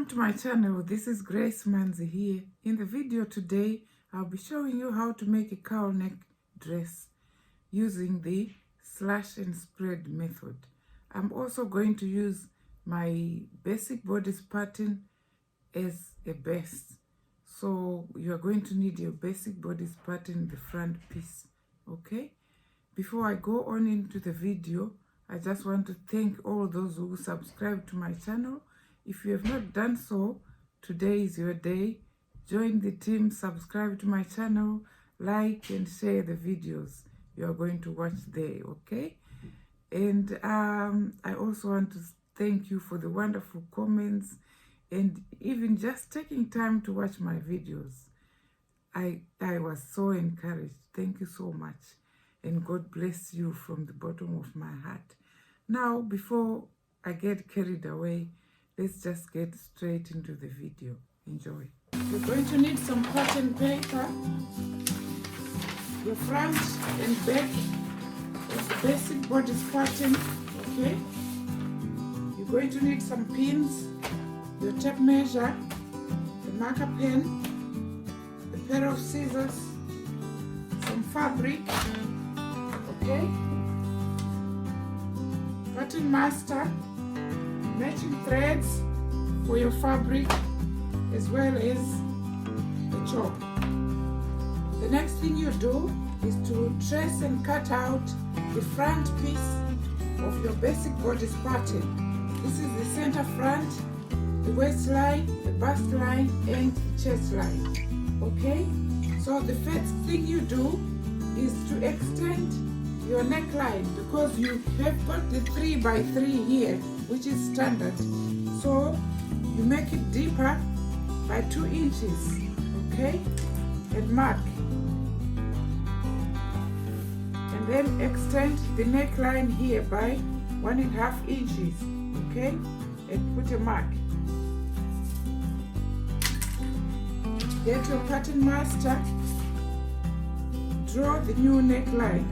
Welcome to my channel. This is Grace Manzi here. In the video today, I'll be showing you how to make a cowl neck dress using the slash and spread method. I'm also going to use my basic bodice pattern as a base. So you're going to need your basic bodice pattern, the front piece, okay? Before I go on into the video, I just want to thank all those who subscribe to my channel. If you have not done so, today is your day. Join the team, subscribe to my channel, like and share the videos you are going to watch there, okay? And I also want to thank you for the wonderful comments and even just taking time to watch my videos. I was so encouraged. Thank you so much. And God bless you from the bottom of my heart. Now, before I get carried away, let's just get straight into the video. Enjoy. You're going to need some pattern paper, your front and back of the basic bodice pattern, okay? You're going to need some pins, your tape measure, the marker pen, a pair of scissors, some fabric, okay? Pattern master, matching threads for your fabric, as well as the chalk. The next thing you do is to trace and cut out the front piece of your basic bodice pattern. This is the center front, the waistline, the bust line, and the chest line. Okay? So the first thing you do is to extend your neckline, because you have got the 3 by 3 here, which is standard. So you make it deeper by 2 inches, okay? And mark. And then extend the neckline here by 1.5 inches, okay? And put a mark. Get your pattern master, draw the new neckline.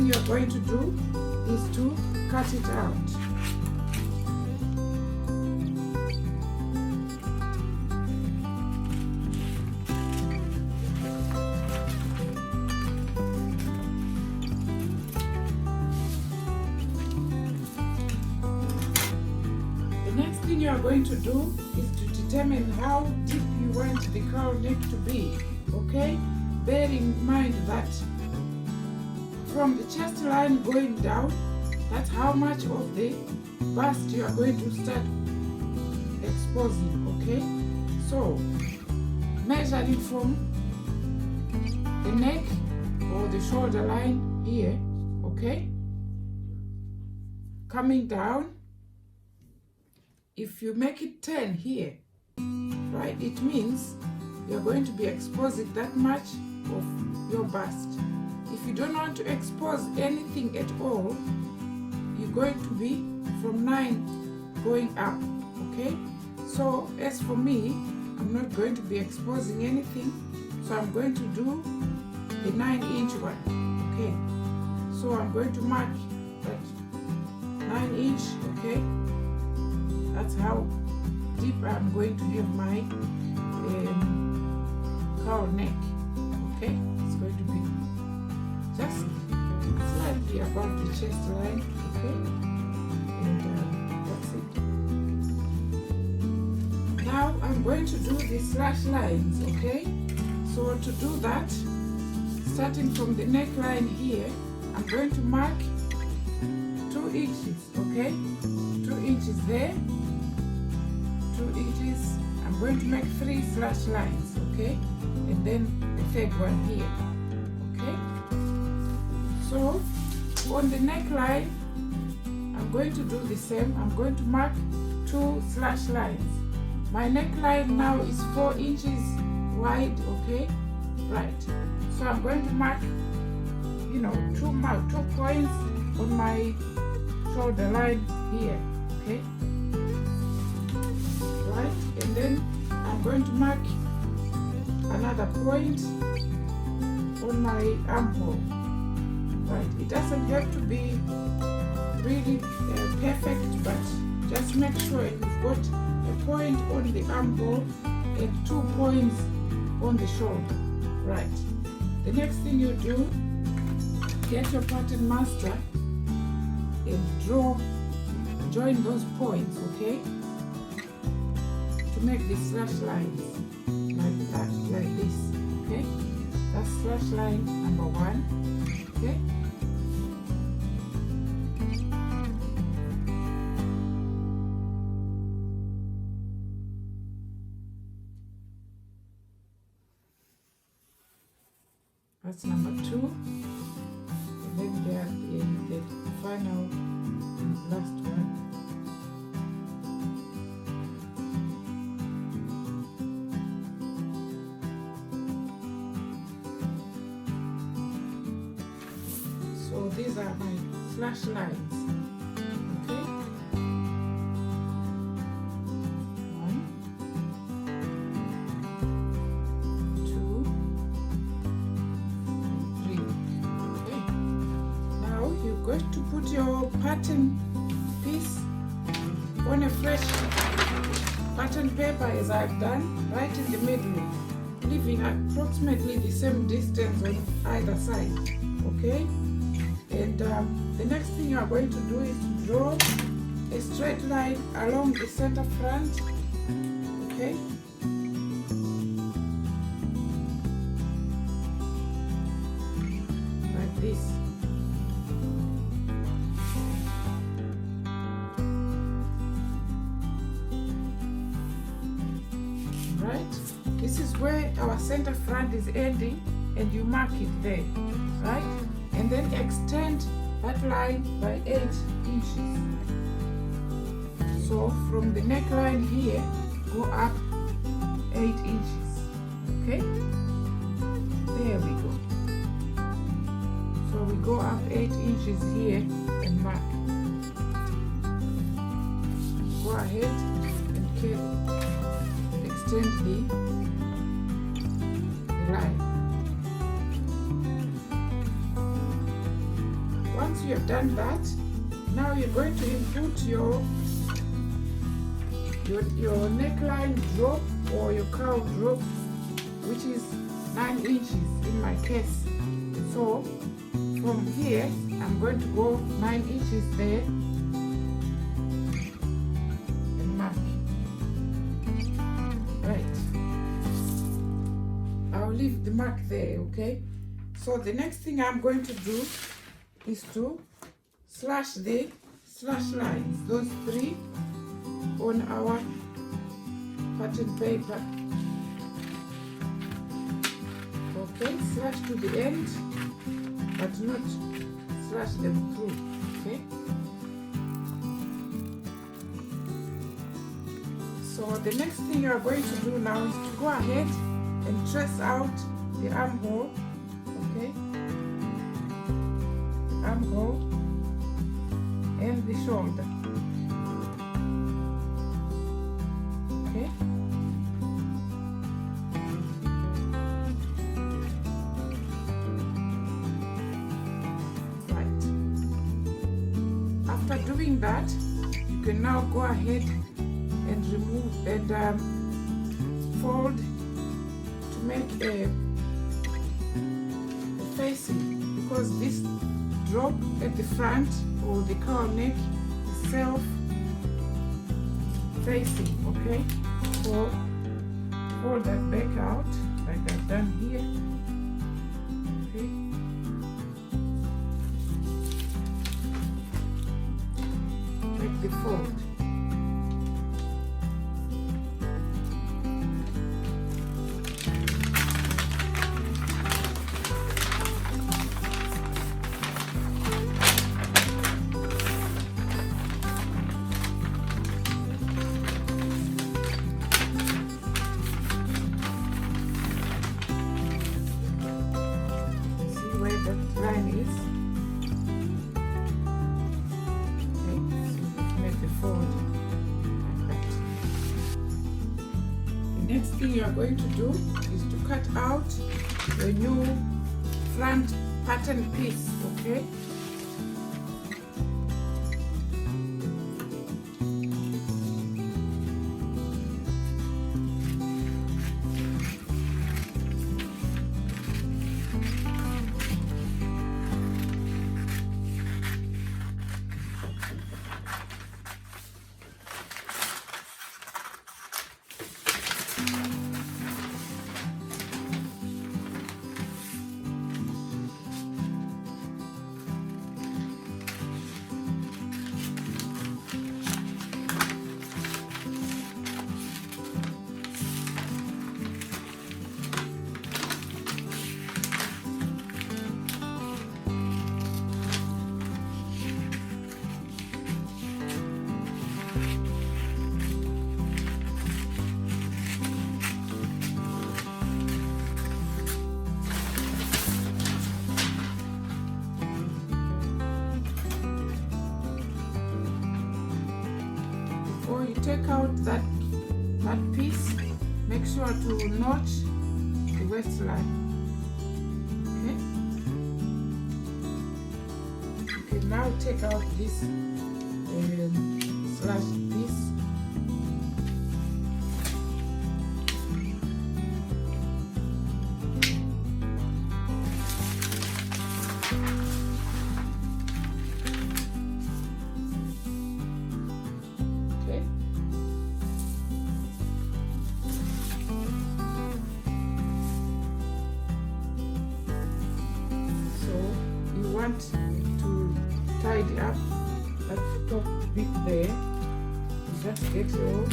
You're going to do is to cut it out. The next thing you are going to do is to determine how deep you want the cowl neck to be, okay? Bear in mind that from the chest line going down, that's how much of the bust you are going to start exposing, okay? So, measuring from the neck or the shoulder line here, okay? Coming down, if you make it 10 here, right, it means you're going to be exposing that much of your bust. If you don't want to expose anything at all, you're going to be from 9 going up, okay? So as for me, I'm not going to be exposing anything, so I'm going to do the 9-inch one, okay? So I'm going to mark that 9-inch, okay? That's how deep I'm going to have my cowl neck, okay? It's going to be just slightly above the chest line, okay? And that's it. Now I'm going to do the slash lines, okay? So to do that, starting from the neckline here, I'm going to mark 2 inches, okay? 2 inches there, 2 inches. I'm going to make 3 slash lines, okay? And then the third one here, okay? So, on the neckline, I'm going to do the same. I'm going to mark 2 slash lines. My neckline now is 4 inches wide, okay? Right. So I'm going to mark, you know, 2 points on my shoulder line here, okay? Right. And then I'm going to mark another point on my armhole. Right, it doesn't have to be really perfect, but just make sure you've got a point on the armhole and 2 points on the shoulder. Right, the next thing you do, get your pattern master and join those points, okay, to make the slash lines like that, like this, okay. That's slash line number 1, okay. That's number 2, and then there the final and last one. So these are my slash lines, okay. 1, 2, 3. Okay. Now you're going to put your pattern piece on a fresh pattern paper, as I've done, right in the middle, leaving approximately the same distance on either side, okay. And the next thing you are going to do is to draw a straight line along the center front, okay. Like this. Right? This is where our center front is ending, and you mark it there, right? And then extend that line by 8 inches. So from the neckline here, go up 8 inches. Okay? There we go. So we go up 8 inches here and mark. Go ahead and extend the line. Once you have done that, now you're going to input your neckline drop or your cowl drop, which is 9 inches in my case. So from here, I'm going to go 9 inches there and mark. Right. I'll leave the mark there, okay? So the next thing I'm going to do is to slash the slash lines, those 3 on our pattern paper. Okay, slash to the end, but not slash them through, okay? So the next thing you are going to do now is to go ahead and trace out the armhole, okay? Armhole and the shoulder, okay. Right. After doing that, you can now go ahead and remove and fold to make a facing, because this drop at the front or the cowl neck is self facing, okay? So fold that back out like I've done here, okay? Make the fold. Line is okay, so make the fold like that. The next thing you are going to do is to cut out the new front pattern piece, okay? Before you take out that piece, make sure to notch the waistline. Okay, now take out this slash piece. Want to tidy up that top bit there, you just get your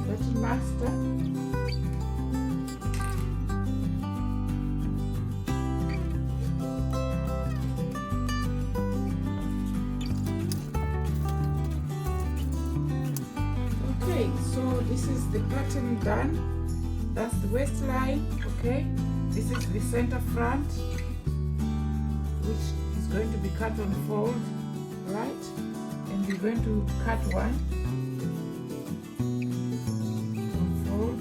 pattern master, okay. So this is the pattern done. That's the waistline, okay. This is the center front, which is going to be cut on fold, right? And we're going to cut one on fold,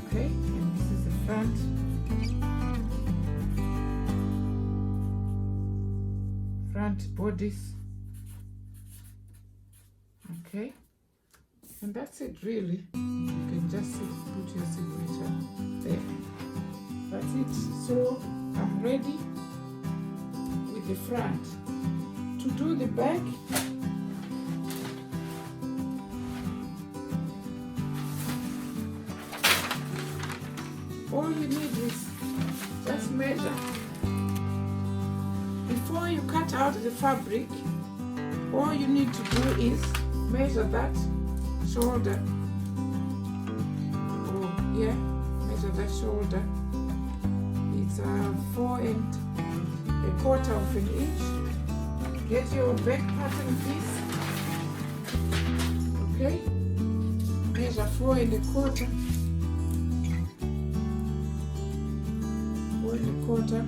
okay. And this is the front bodice, okay. And that's it, really. You can just put your signature there. That's it. So I'm ready with the front. To do the back, all you need is just measure. Before you cut out the fabric, all you need to do is measure that shoulder. Oh yeah, measure that shoulder. It's 4 1/4 of an inch. Get your back pattern piece. Okay, measure 4 1/4. 4 1/4.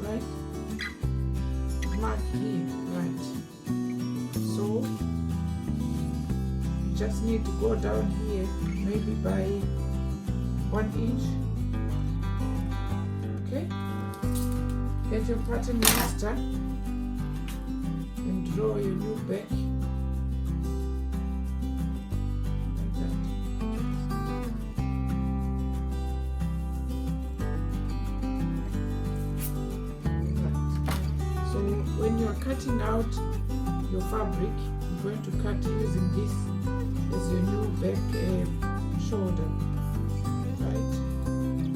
Right. Mark here. Right. So just need to go down here maybe by 1 inch. Okay, get your pattern master and draw your new back like that. Right. So when you are cutting out your fabric, you're going to cut using this as your new back shoulder, right?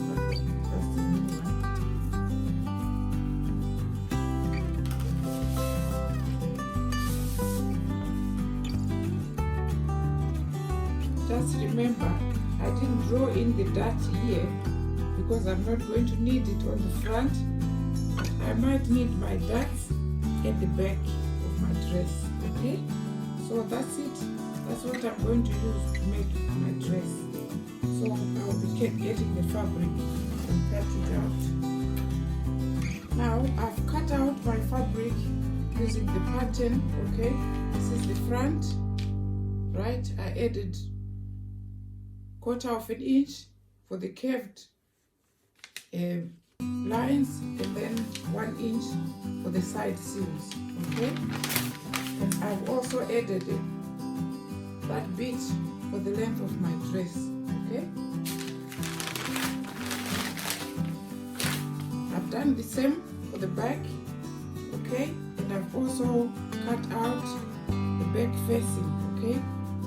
Okay, that's the new one. Just remember, I didn't draw in the dart here because I'm not going to need it on the front, but I might need my darts at the back of my dress, okay? So that's it. That's what I'm going to use to make my dress. So I'll be getting the fabric and cut it out. Now I've cut out my fabric using the pattern, okay? This is the front, right? I added 1/4 inch for the curved lines, and then 1 inch for the side seams. Okay, and I've also added that bit for the length of my dress. Okay, I've done the same for the back. Okay, and I've also cut out the back facing. Okay,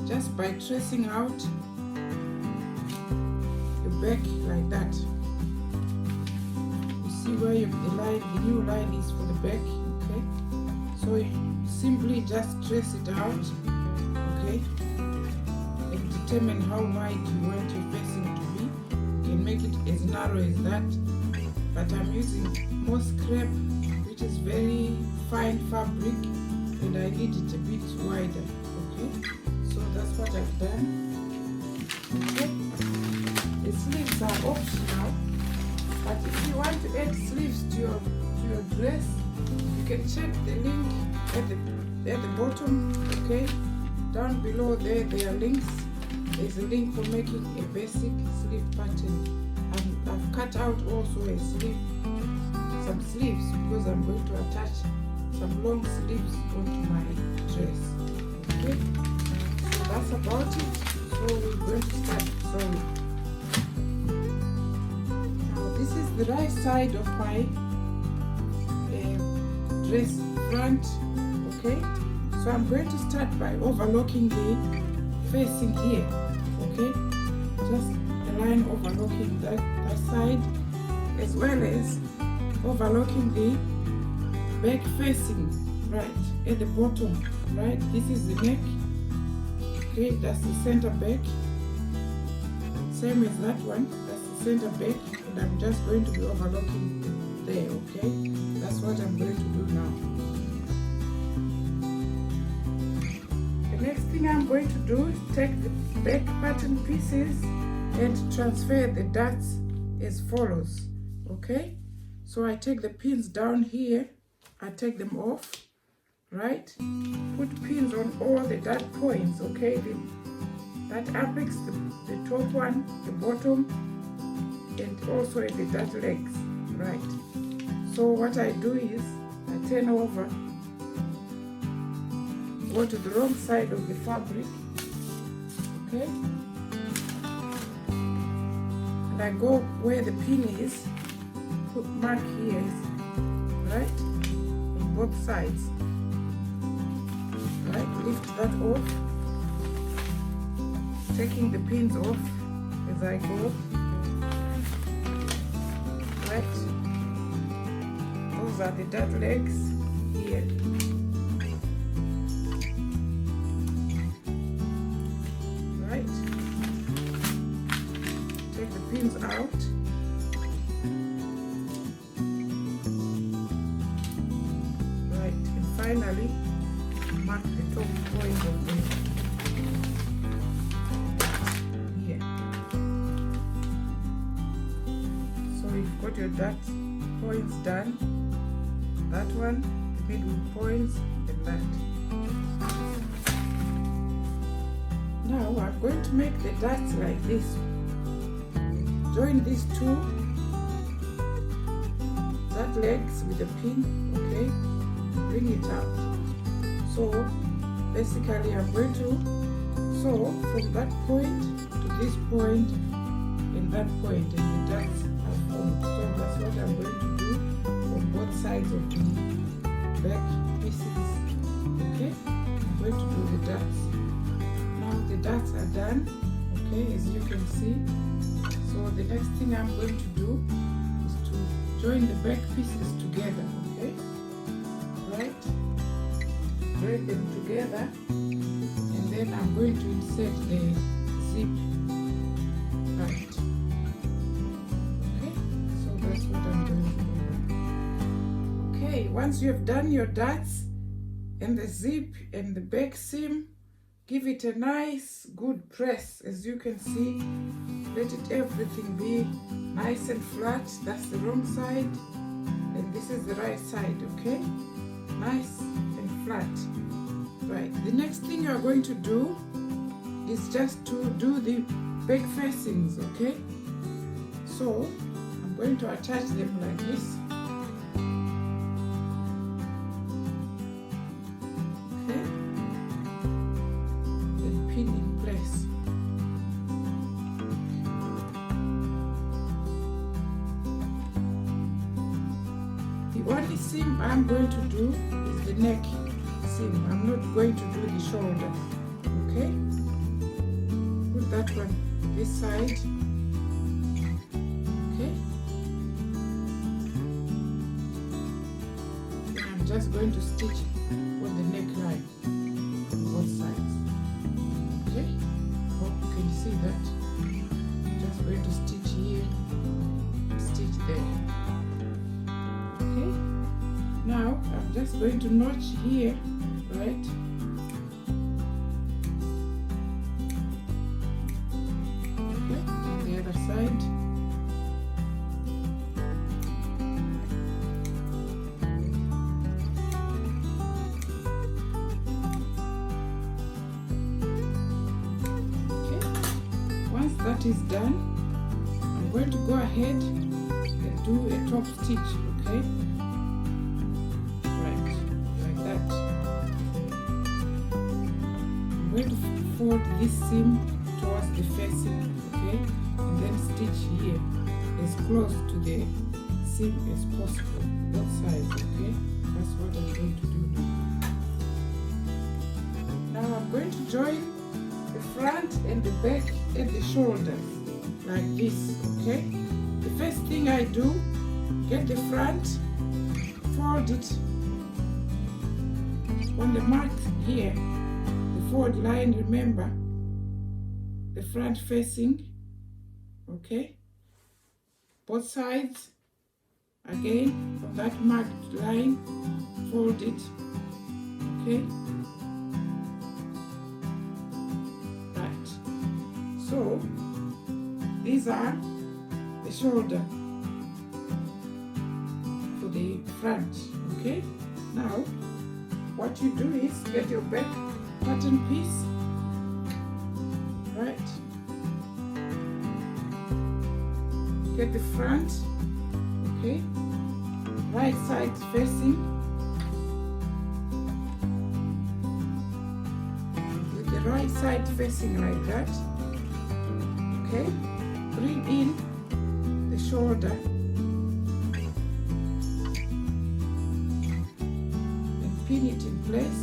just by tracing out the back like that. You see where the new line is for the back. Okay, so you simply just trace it out. Okay, and determine how wide you want your facing to be. You can make it as narrow as that, but I'm using moss crepe, which is very fine fabric, and I need it a bit wider. Okay, so that's what I've done. Okay, the sleeves are optional, but if you want to add sleeves to your dress, you can check the link at the bottom. Okay, down below there are links. There's a link for making a basic sleeve pattern. I've cut out also some sleeves, because I'm going to attach some long sleeves onto my dress. Okay, so that's about it. So we're going to start sewing. Now this is the right side of my dress front. Okay, so I'm going to start by overlocking the facing here. Okay, just the line overlocking that side, as well as overlocking the back facing right at the bottom. Right, this is the neck. Okay, that's the center back, same as that one. That's the center back, and I'm just going to be overlocking there. Okay, that's what I'm going to do now. The next thing I'm going to do is take the back pattern pieces and transfer the darts as follows. Okay, so I take the pins down here, I take them off, right? Put pins on all the dart points. Okay, that apex, the top one, the bottom, and also at the dart legs, right? So what I do is I turn over, go to the wrong side of the fabric. Okay, and I go where the pin is, put mark here, right, on both sides. Right, lift that off, taking the pins off as I go. Right, those are the dart legs here. Right, take the pins out. Right, and finally mark the top point of this here. So you've got your dart points done. That one, the middle points, and that. Now I'm going to make the darts like this. Join these two dart legs with a pin. Okay, bring it out. So basically I'm going to sew from that point to this point and that point, and the darts are formed. So that's what I'm going to do on both sides of the back pieces. Okay, I'm going to do the darts. Now the darts are done. Okay, as you can see. So the next thing I'm going to do is to join the back pieces together. Okay, right, thread them together, and then I'm going to insert the zip. Right, okay, so that's what I'm going to do. Okay, once you have done your darts and the zip and the back seam, give it a nice good press. As you can see, let everything be nice and flat. That's the wrong side, and this is the right side. Okay, nice and flat. Right, the next thing you're going to do is just to do the back facings, okay? So I'm going to attach them like this. Okay? Then pin in place. The only seam I'm going to do is the neck seam. I'm not going to do the shoulder. Okay? Put that one this side. Okay? And I'm just going to stitch on the neckline on both sides. Okay? Hope you can see that. Just going to stitch here, stitch there. Okay? Now I'm just going to notch here, right? Okay, on the other side. Okay, once that is done, I'm going to go ahead and do a top stitch, okay? I'm going to fold this seam towards the facing, okay, and then stitch here as close to the seam as possible, both sides, okay. That's what I'm going to do now. Now I'm going to join the front and the back at the shoulders like this, okay. The first thing I do, get the front, fold it on the mark here. Forward line, remember the front facing, okay, both sides again from that marked line, fold it, okay, right. So these are the shoulder for the front, okay. Now what you do is get your back pattern piece, right? Get the front, okay? Right side facing with the right side facing like that, okay? Bring in the shoulder and pin it in place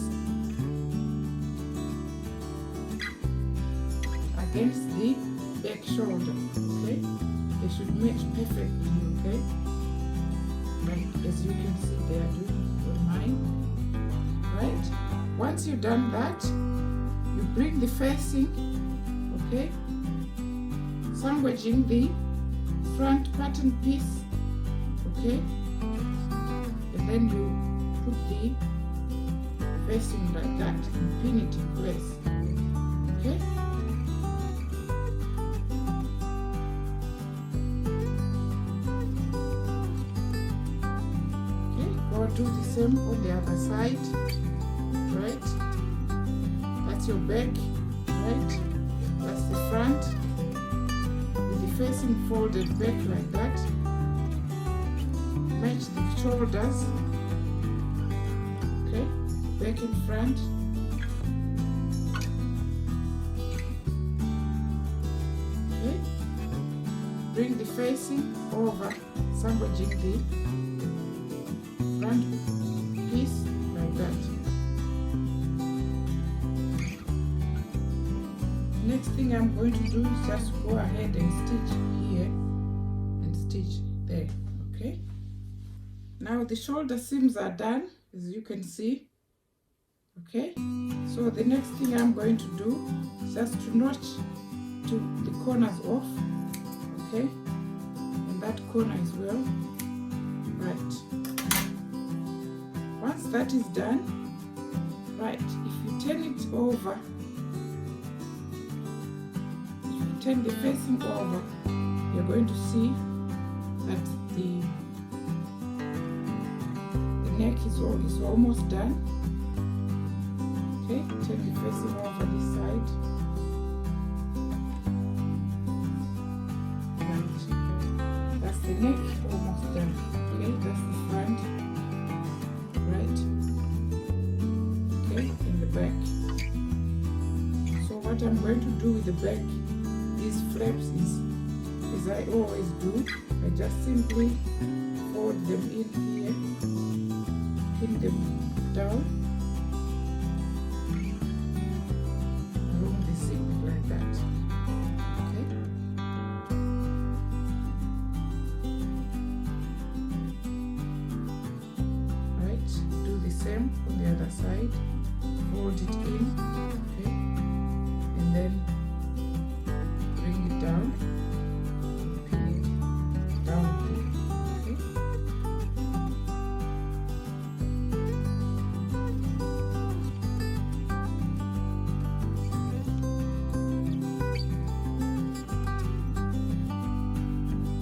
against the back shoulder, okay? They should match perfectly, okay? Like as you can see they are doing on mine, right? Once you've done that, you bring the facing, okay? Sandwiching the front pattern piece, okay? And then you put the facing like that and pin it in place, okay? Do the same on the other side, right? That's your back, right? That's the front with the facing folded back like that. Match the shoulders, okay? Back in front. Okay? Bring the facing over, sandwiching the front piece like that. Next thing I'm going to do is just go ahead and stitch here and stitch there, okay? Now the shoulder seams are done, as you can see, okay? So the next thing I'm going to do is just to notch the corners off, okay? And that corner as well, right? Once that is done, right, if you turn it over, if you turn the facing over, you're going to see that the neck is almost done. Okay, turn the facing over this side. the neck almost done. Okay, that's the front, right? Okay, in the back. So what I'm going to do with the back, these flaps is, as I always do, I just simply fold them in here, pin them down along the zip like that. Okay. Right, do the same on the other side, fold it in, okay, and then bring it down, pin it down here, okay.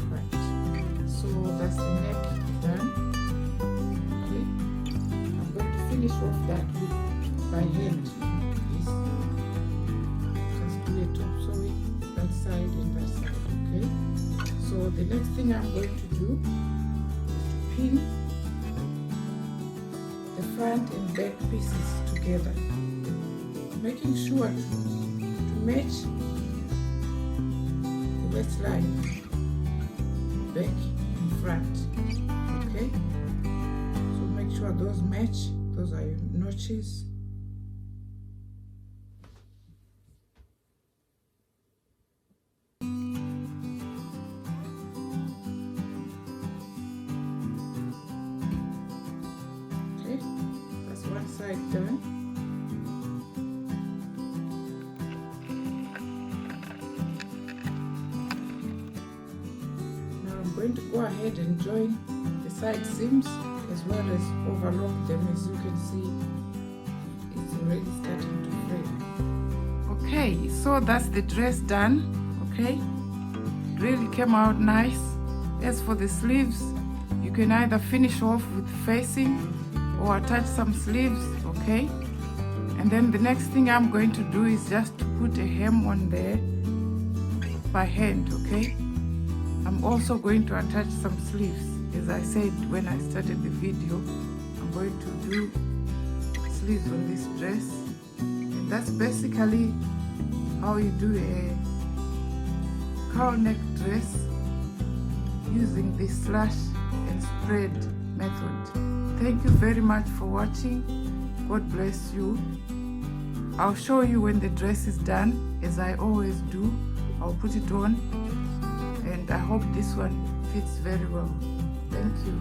Right, so that's the neck done. Okay, I'm going to finish off that with by hand. Just do a top sewing that side and that side. Okay, so the next thing I'm going to do is to pin the front and back pieces together, making sure to match the waistline, back and front. Okay, so make sure those match. Those are your notches. Okay, that's one side done. Now I'm going to go ahead and join the side seams as well as overlock them. As you can see, it's already starting to frame. Okay, so that's the dress done. Okay, it really came out nice. As for the sleeves, you can either finish off with facing or attach some sleeves. Okay, and then the next thing I'm going to do is just to put a hem on there by hand. Okay, I'm also going to attach some sleeves. As I said when I started the video, I'm going to do sleeves on this dress, and that's basically how you do a cowl neck dress using the slash and spread method. Thank you very much for watching. God bless you. I'll show you when the dress is done, as I always do. I'll put it on, and I hope this one fits very well. Thank you.